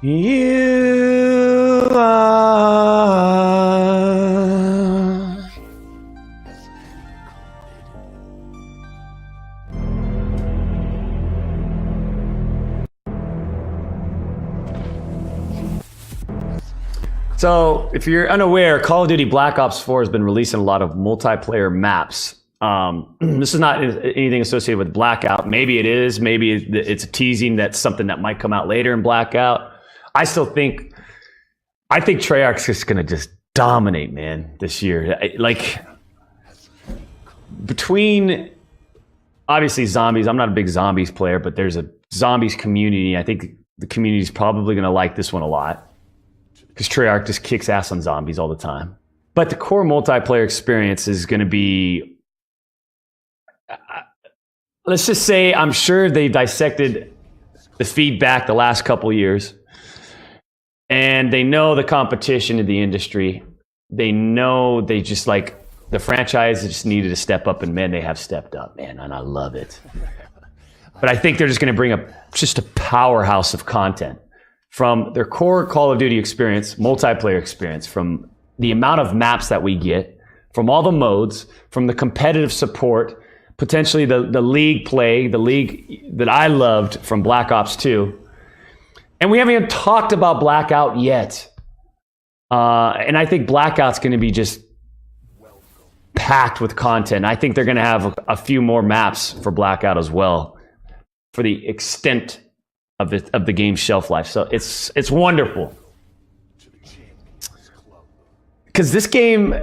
You are. So, if you're unaware, Call of Duty Black Ops 4 has been releasing a lot of multiplayer maps. This is not anything associated with Blackout. Maybe it is. Maybe it's a teasing that's something that might come out later in Blackout. I think Treyarch's just going to just dominate, man, this year. Like, between, obviously, zombies. I'm not a big zombies player, but there's a zombies community. I think the community is probably going to like this one a lot, because Treyarch just kicks ass on zombies all the time. But the core multiplayer experience is going to be, let's just say, I'm sure they've dissected the feedback the last couple years, and they know the competition in the industry. They know they just, like, the franchise just needed to step up, and man, they have stepped up, man, and I love it. But I think they're just going to bring just a powerhouse of content from their core Call of Duty experience, multiplayer experience, from the amount of maps that we get, from all the modes, from the competitive support, potentially the league play, the league that I loved from Black Ops 2. And we haven't even talked about Blackout yet. And I think Blackout's going to be just packed with content. I think they're going to have a few more maps for Blackout as well, for the extent of the game's shelf life. So it's wonderful. Because this game,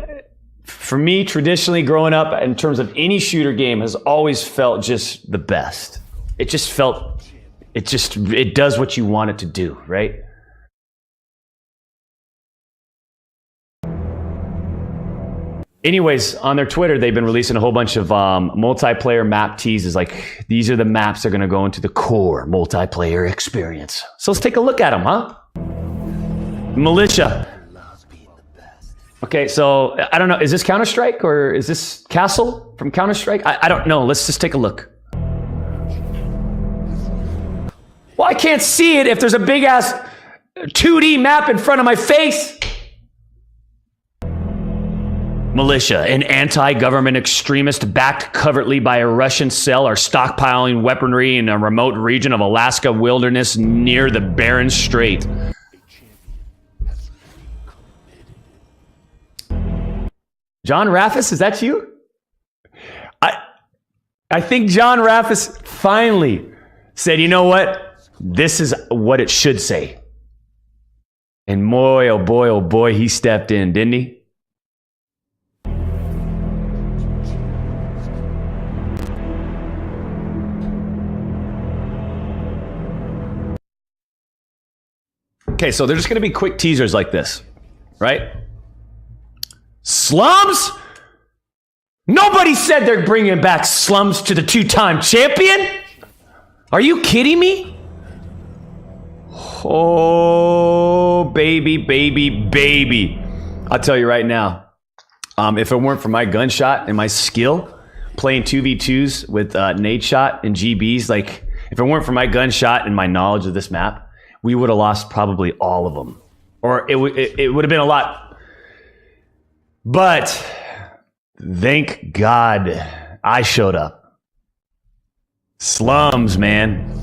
for me, traditionally growing up, in terms of any shooter game, has always felt just the best. It just felt, it does what you want it to do, right? Anyways, on their Twitter, they've been releasing a whole bunch of multiplayer map teases. Like, these are the maps that are going to go into the core multiplayer experience. So let's take a look at them, huh? Militia. Okay, so I don't know. Is this Counter-Strike or is this Castle from Counter-Strike? I don't know. Let's just take a look. Well, I can't see it if there's a big-ass 2D map in front of my face. Militia, an anti-government extremist backed covertly by a Russian cell, are stockpiling weaponry in a remote region of Alaska wilderness near the Bering Strait. John Raffis, is that you? I think John Raffis finally said, you know what? This is what it should say. And boy, oh boy, he stepped in, didn't he? Okay, so they're just going to be quick teasers like this, right? Slums? Nobody said they're bringing back Slums to the two-time champion. Are you kidding me? Oh, baby, baby, baby. I'll tell you right now, if it weren't for my gunshot and my skill playing 2v2s with nade shot and GBs, like, if it weren't for my gunshot and my knowledge of this map, we would have lost probably all of them. Or it would have been a lot. But thank God I showed up. Slums, man.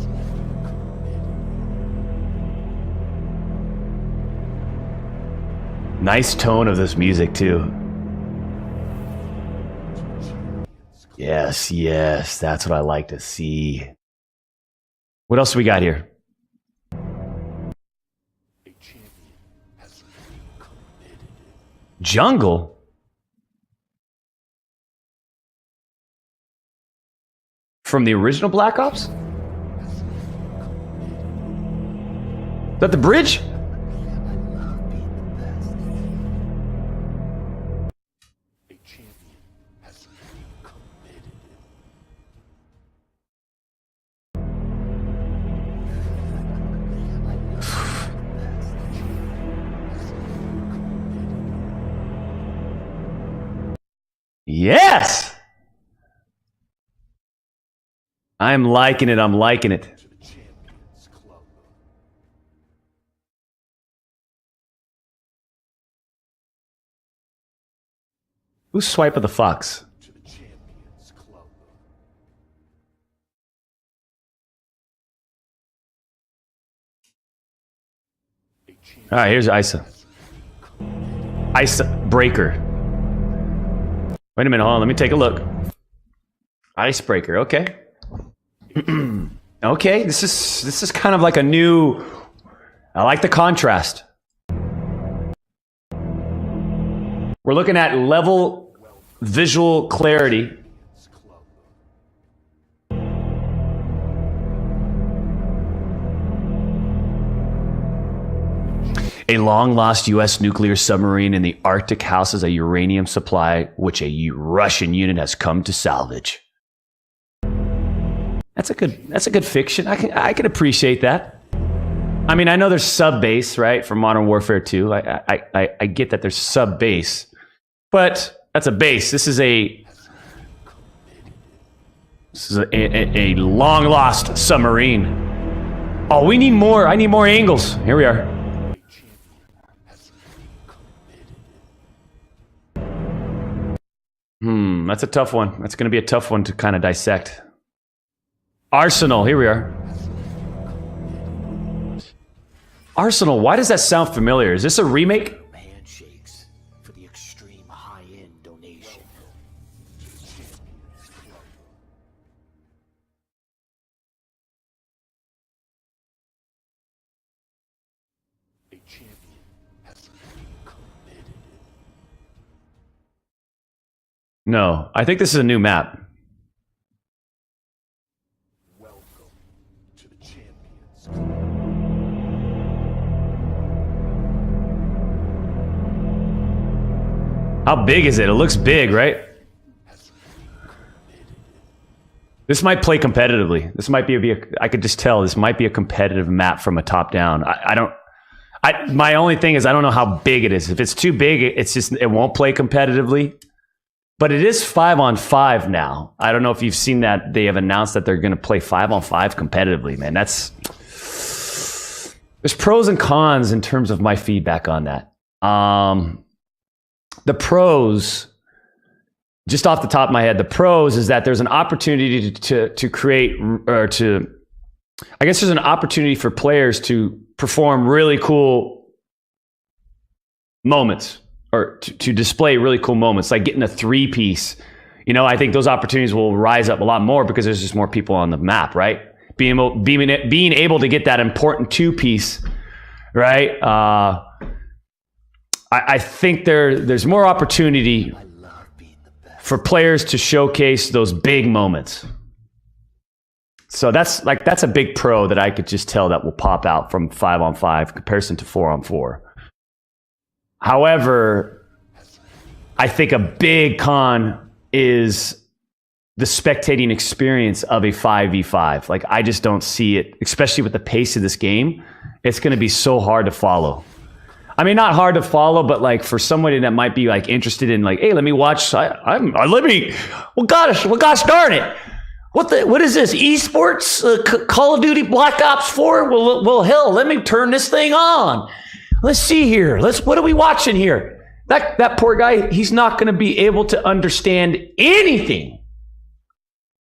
Nice tone of this music, too. Yes, yes, that's what I like to see. What else do we got here? Jungle? From the original Black Ops? Is that the bridge? Yes! I'm liking it. I'm liking it. Who's Swipe of the Fox? All right, here's Isa. Isa Breaker. Wait a minute, hold on. Let me take a look. Icebreaker, okay. Okay, this is kind of like a new. I like the contrast. We're looking at level visual clarity. A long-lost U.S. nuclear submarine in the Arctic houses a uranium supply which a Russian unit has come to salvage. That's a good fiction. I can appreciate that. I mean, I know there's sub base, right, for Modern Warfare 2. I get that there's sub base, but that's a base. This is a long-lost submarine. Oh, we need more. I need more angles. Here we are. That's a tough one. That's going to be a tough one to kind of dissect. Arsenal, here we are. Arsenal, why does that sound familiar? Is this a remake? Handshakes for the extreme high-end donation. A champion has committed. No, I think this is a new map. Welcome to the champions. How big is it? It looks big, right? This might play competitively. This might be I could just tell this might be a competitive map from a top down. My only thing is I don't know how big it is. If it's too big, it won't play competitively. But it is 5-on-5 now. I don't know if you've seen that. They have announced that they're going to play 5-on-5 competitively, man. There's pros and cons in terms of my feedback on that. The pros, just off the top of my head, the pros is that there's an opportunity to create, or to, I guess there's an opportunity for players to perform really cool moments, or to display really cool moments, like getting a 3-piece. You know, I think those opportunities will rise up a lot more because there's just more people on the map, right? Being able to get that important 2-piece, right? I think there's more opportunity for players to showcase those big moments. So that's a big pro that I could just tell that will pop out from 5-on-5 comparison to 4-on-4. However, I think a big con is the spectating experience of a 5v5. Like, I just don't see it, especially with the pace of this game. It's going to be so hard to follow. I mean, not hard to follow, but like for somebody that might be like interested in like, hey, let me watch. Well, gosh darn it. What is this? Esports? Call of Duty Black Ops 4? Well, hell, let me turn this thing on. Let's see here. What are we watching here? That poor guy, he's not going to be able to understand anything,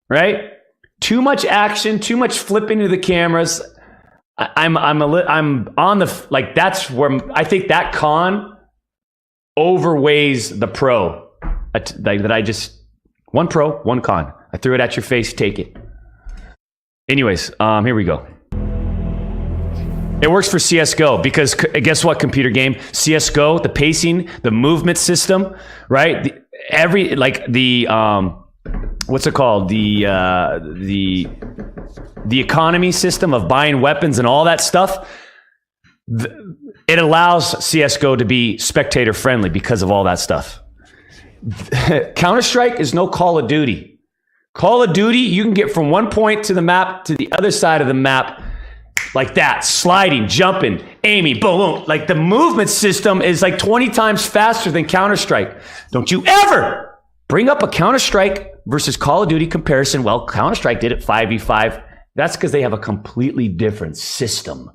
right? Too much action, too much flipping to the cameras. I'm on the, like, that's where I think that con overweighs the pro. One pro, one con. I threw it at your face, take it. Anyways, here we go. It works for CSGO because guess what, computer game? CSGO, the pacing, the movement system, right? What's it called? The economy system of buying weapons and all that stuff. It allows CSGO to be spectator friendly because of all that stuff. Counter-Strike is no Call of Duty. Call of Duty, you can get from one point to the map to the other side of the map like that, sliding, jumping, aiming, boom, boom. Like, the movement system is like 20 times faster than Counter-Strike. Don't you ever bring up a Counter-Strike versus Call of Duty comparison. Well, Counter-Strike did it 5v5. That's because they have a completely different system.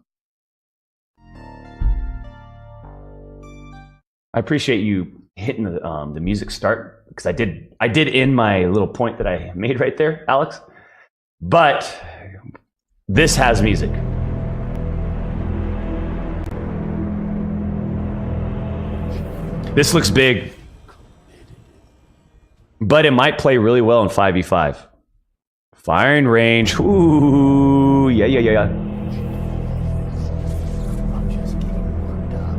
I appreciate you hitting the music start because I did end my little point that I made right there, Alex. But this has music. This looks big, but it might play really well in 5v5. Firing range. Ooh, yeah. I'm just getting warmed up.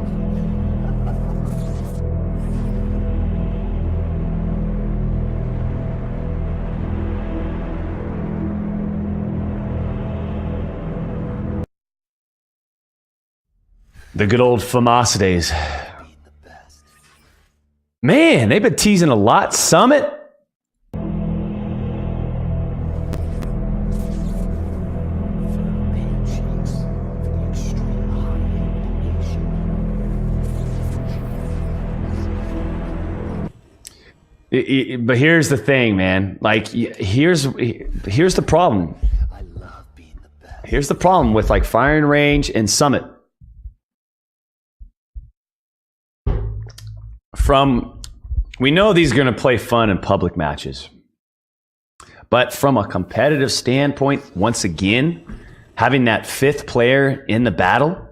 The good old FAMAS days. Being the best. Man, they've been teasing a lot. Summit. Firm handshakes for the extreme high-end nation. But here's the thing, man. Like, here's the problem. I love being the best. Here's the problem with like firing range and summit. We know these are going to play fun in public matches. But from a competitive standpoint, once again, having that fifth player in the battle,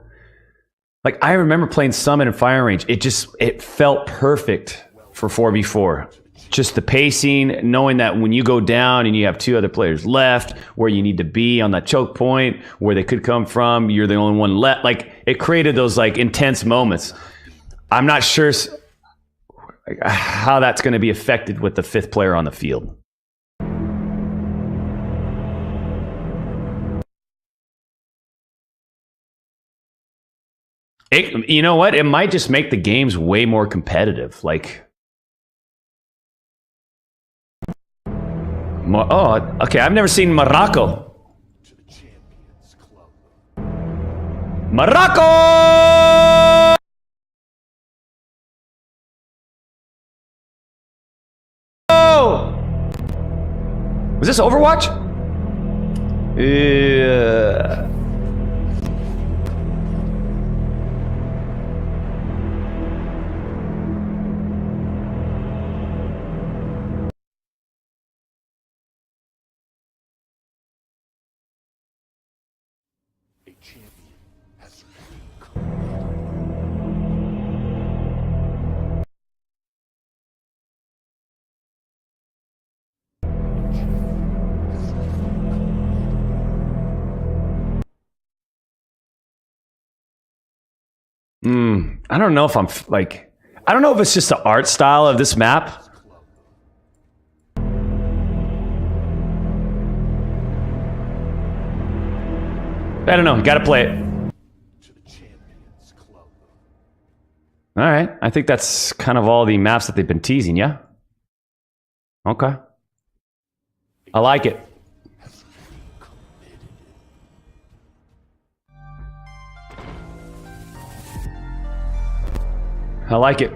like I remember playing Summit and Firing Range, it felt perfect for 4v4. Just the pacing, knowing that when you go down and you have two other players left, where you need to be on that choke point, where they could come from, you're the only one left. Like it created those like intense moments. I'm not sure how that's going to be affected with the fifth player on the field. You know what? It might just make the games way more competitive. Like, okay. I've never seen Morocco. To the Champions Club. Morocco! Was this Overwatch? Yeah. A champion has I don't know if I don't know if it's just the art style of this map. I don't know. You got to play it. to the Champions Club. All right. I think that's kind of all the maps that they've been teasing, yeah? Okay. I like it. I like it.